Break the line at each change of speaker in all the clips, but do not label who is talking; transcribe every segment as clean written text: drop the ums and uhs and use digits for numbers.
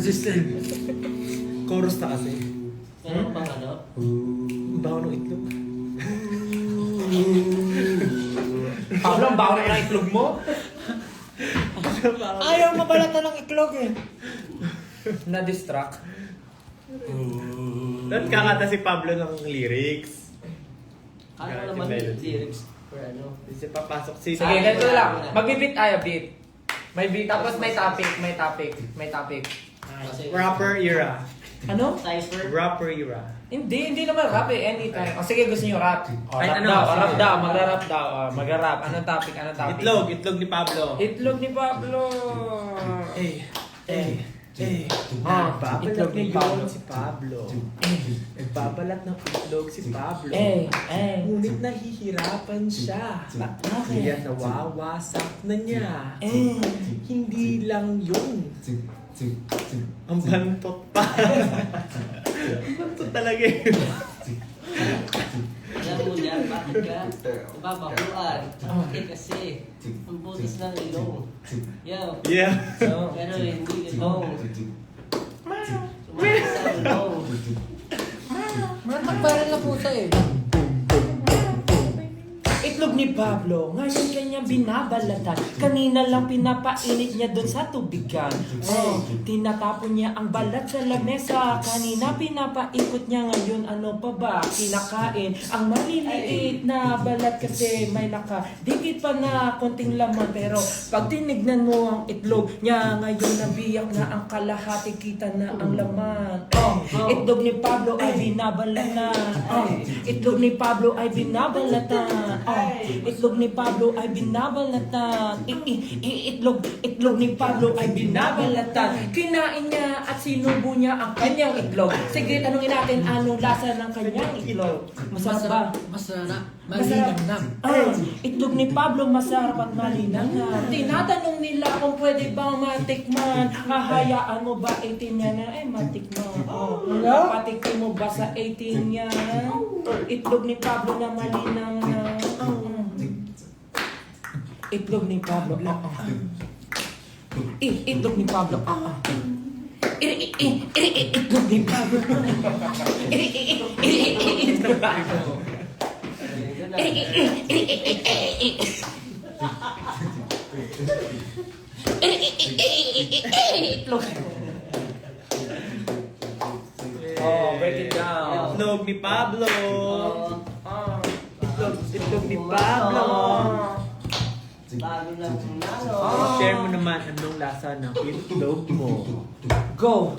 Justin. Chorus na kasi.
Meron ka bang ano?
Baho ng itlog.
Pablo, ang baho na ng itlog mo.
Ayaw mabalatan ng iklog eh.
Na-distract.
Dapat kakanta si Pablo ng lyrics.
Ano naman yung lyrics? For ano?
Kasi papasok si...
Sige, ganito lang. Magbibit tayo, beat. May beat, tapos may topic.
Rapper era.
Ano?
Cypher?
Rapper era.
Hindi naman rap eh, anytime. O sige, gusto nyo rap. O,
Ay,
rap
ano?
daw,
Sige.
rap daw, magra-rap daw. Magra-rap. Anong topic?
Itlog ni Pablo.
Itlog ni Pablo.
Nagbabalat
itlog ni Pablo.
ngayon si Pablo. Nagbabalat ng itlog si Pablo. Ngunit nahihirapan siya. Kaya nawawasak na niya. Hindi lang yun. Ang bantot pa. Ang bantot talaga yun.
Alam mo yan, bakit ka? Nababahuan. Bakit kasi? Ang butas ng ilong. Yo.
Yeah.
Pero hindi ilong. Sumakit sa ilong.
Matagbaran na pusa eh.
Itlog ni Pablo, ngayon kanya binabalatan. Kanina lang pinapainit niya doon sa tubigan. Tinatapon niya ang balat sa lamesa. Kanina pinapaikot niya, ngayon ano pa ba? Kinakain ang maliliit na balat kasi may nakadikit pa na konting laman. Pero pag tinignan mo ang itlog niya, ngayon nabiyak na ang kalahati, kita na ang laman. Itlog ni Pablo ay binabalatan. Itlog ni Pablo ay binabalatan. Itlog ni Pablo ay binabalatan. Itlog ni Pablo ay binabalatan. Kinain niya at sinubo niya ang kanyang itlog. Sige, tanungin natin anong lasa ng kanyang itlog. Masarap ba?
Masarap.
Masarap.
Malinamnam.
Itlog ni Pablo masarap at malinamnam. Tinatanong nila kung pwede bang matikman. Hahayaan mo ba 18 niya na matikman? Papatikin mo ba sa 18 niya? Itlog ni Pablo na malinamnam. Itlog ni Pablo. Itlog ni Pablo. Itlog ni Pablo. Itlog. Break it down.
Itlog ni Pablo. Itlog ni Pablo.
Bago lang nalo.
Share mo naman anong lasa ng itlog mo.
Go!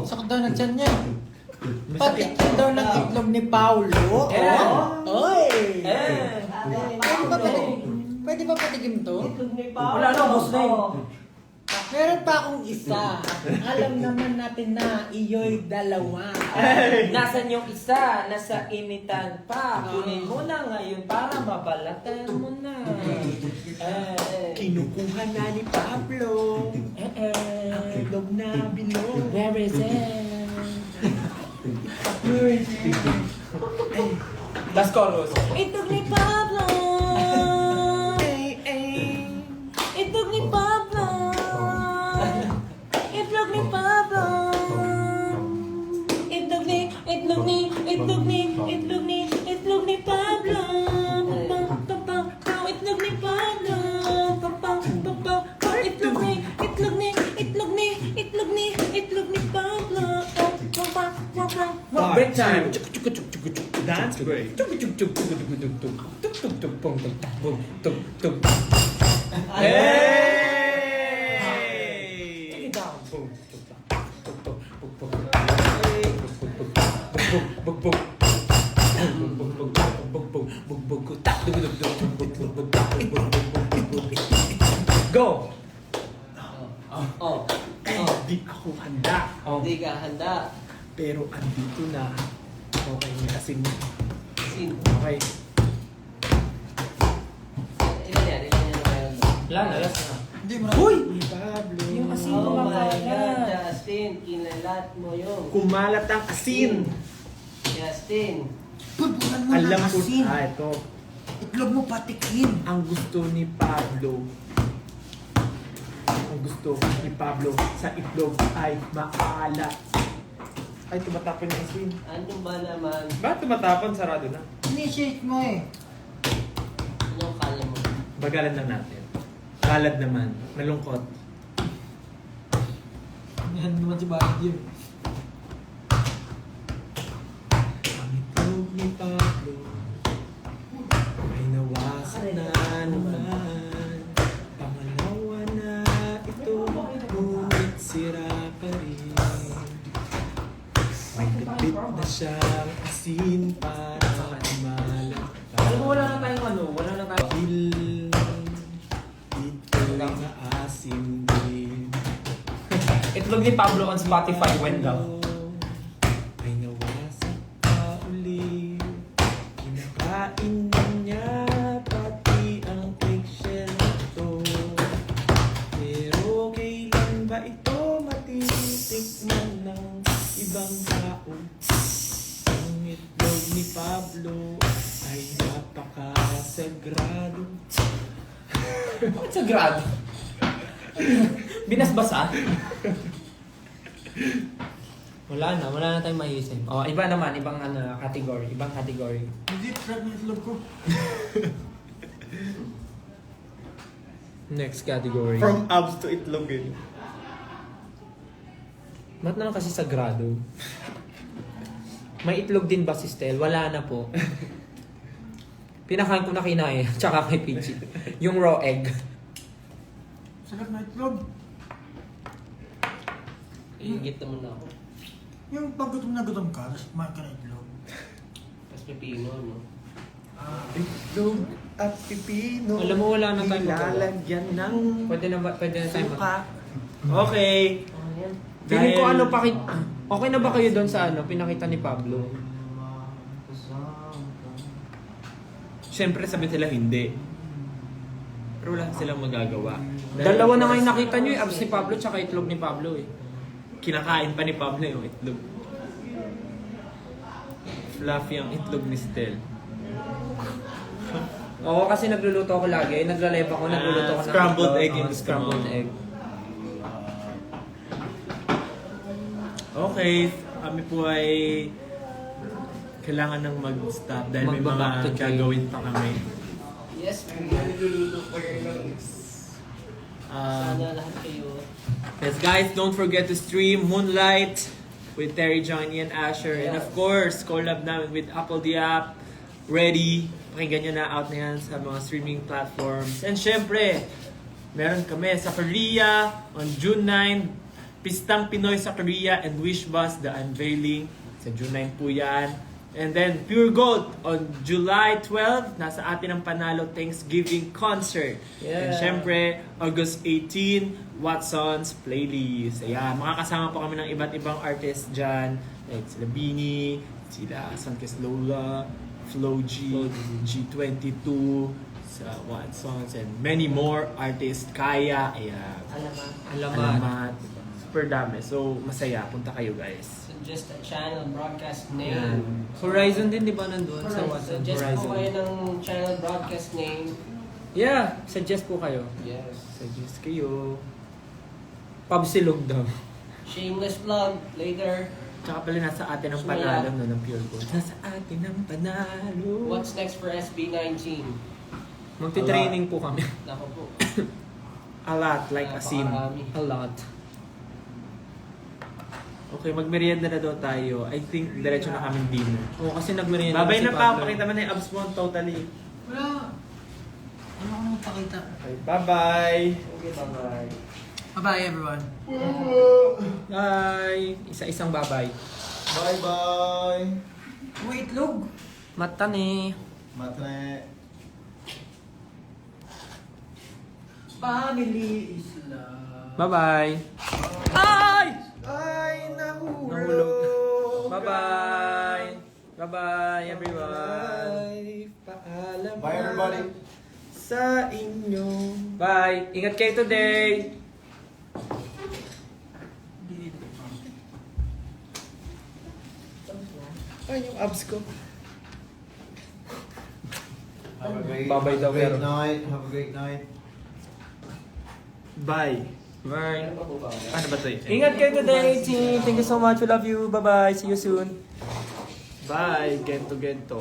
Sakit daw ng tiyan niya.
Masakit.
Patikin daw ng itlog ni Paulo. Oy! Pwede ba patikim to?
Wala na, boss na yun.
Meron pa akong isa. Alam naman natin na iyo'y dalawa.
Nasaan yung isa? Nasa initan pa. Kunin mo na ngayon para mabalatan mo na.
Kinukuha na ni Pablo ang itlog na bilog.
Where is it? Last chorus. Itlog ni Pablo. Itlog ni Pablo. Itlog ni Pablo. Itlog ni Pablo. Itlog ni Pablo. Itlog ni Pablo. Break time.
Dance break. Hey!
Go!
Di ako handa.
Hindi ka handa.
Pero andito na. Okay, asin.
Sin.
Okay.
Ilan yan na meron.
Wala na, last na.
Hindi mo
Uy!
Pablo.
Yung asin
Oh my God,
kumakalat.
Justin, kinalat mo yun.
Kumalat ang asin.
Justin.
Pulpulan mo
Alam
ng
ko,
asin.
ito.
Itlog mo patikin.
Ang gusto ni Pablo. Ang
ang gusto ni Pablo sa itlog ay maalat. Ay, tumatapon na yung swing.
Ano ba naman?
Bakit tumatapon? Sarado na.
Initiate mo eh.
Anong kala mo?
Bagalan lang natin. Kalad naman. Malungkot.
Yan naman si Bakit yun.
Ang itlog ni Pablo ay nawasak na naman. Pangalawa na ito, ngunit sira pa rin. May kapit na siyang asin para malat.
Alam mo, wala na tayong ano, wala na tayong...
Dahil ito'y maasim din.
Itlog ni Pablo on Spotify went down.
Ay nawasak pa uli. Kinakain niya pati ang eggshell nito. Pero kailan ba ito matitikman ng ibang tao? Ang itlog ni Pablo ay napakasagrado.
Bakit sagrado? Binasbasa?
Wala na tayong maisip.
Oh, iba naman, ibang category, ibang category.
Hindi, trap na itlog ko.
Next category.
From abs to itlog eh.
Ba't naman kasi sagrado? May itlog din ba si Stel? Wala na po. Pinakain ko na kinain, tsaka kay Pichi. Yung raw egg.
Sarap na itlog.
Iingit naman ako.
Yung pag gutom na ka, tapos kumain ka na itlog.
Mas pipino, no?
Itlog at pipino.
Alam mo, wala na tayong magawa.
Nilalagyan ng
Pwede na tayo
suka. Okay.
Feeling ko ano okay na ba kayo doon sa pinakita ni Pablo?
Siyempre sabi sila hindi. Pero wala silang magagawa.
Dalawa na nga yung nakita nyo abs ni Pablo tsaka itlog ni Pablo eh.
Kinakain pa ni Pablo yung itlog. Fluffy ang itlog ni Stel.
Oo, kasi nagluluto ako lagi. Naglalive ako, nagluluto ako ng
Scrambled
itlog.
egg yung gusto
Scrambled
mo.
egg.
Okay, kami po ay kailangan nang mag-stop dahil may
Magba-back
mga
to train.
gagawin pa kami.
Yes, sana lahat kayo.
Yes guys, don't forget to stream Moonlight with Terry, Johnny, and Asher. And of course, collab namin with Apple the App. Ready. Pakinggan nyo na, out na yan sa mga streaming platforms. And syempre, meron kami sa Korea on June 9. Pistang Pinoy sa Korea and Wish Bus, the unveiling. Sa June 9 po yan. And then Pure Gold on July 12. Nasa atin ang Panalo Thanksgiving Concert.
Yeah.
And syempre, August 18, Watson's Playlist. Ayan, makakasama po kami ng iba't ibang artists dyan. Like sila Beanie, sila Sunkist Lola, Flo G, G22, sa Watson's, and many more artists. Kaya, ayan. Alamat. Super dami. So, masaya. Punta kayo, guys.
Suggest a channel broadcast name.
Yan. Horizon din, di ba, nandun sa WhatsApp?
Suggest po
Horizon.
kayo ng channel broadcast name.
Yeah, suggest po kayo.
Yes.
Suggest kayo. Pabsilog daw.
Shameless vlog later.
Tsaka pala nasa atin ang
Sumaya.
panalo no, ng Pure Gold. Nasa atin ang panalo.
What's next for SB19?
Magti-training po kami.
Nako po.
A lot, like asin.
Napakarami.
A lot.
Okay, magmerienda na daw tayo. I think diretso na kami dinner.
Oo, kasi nagmerienda
Babay
si
na pa.
Pablo.
Pakita mo na yung abs mo totally.
Wala. Ano ko nang pakita?
Okay, bye-bye.
Okay, bye-bye.
Bye-bye everyone.
Bye! Isa-isang babay.
Bye-bye!
May itlog.
Mata ni.
Matre!
Family is love.
Bye-bye! Ay!
Ay,
Nahulog.
nahulog!
Bye-bye! Bye-bye, everyone!
Paalam
Bye, everybody!
sa inyo.
Bye! Ingat kayo today!
Ay, yung abs ko.
Have a great,
Bye-bye daw,
great
pero.
night. Have a great night.
Bye. Bye. Ano ba ito?
Ingat kayo today, team. Thank you so much. We love you. Bye-bye. See you soon.
Bye. Gento.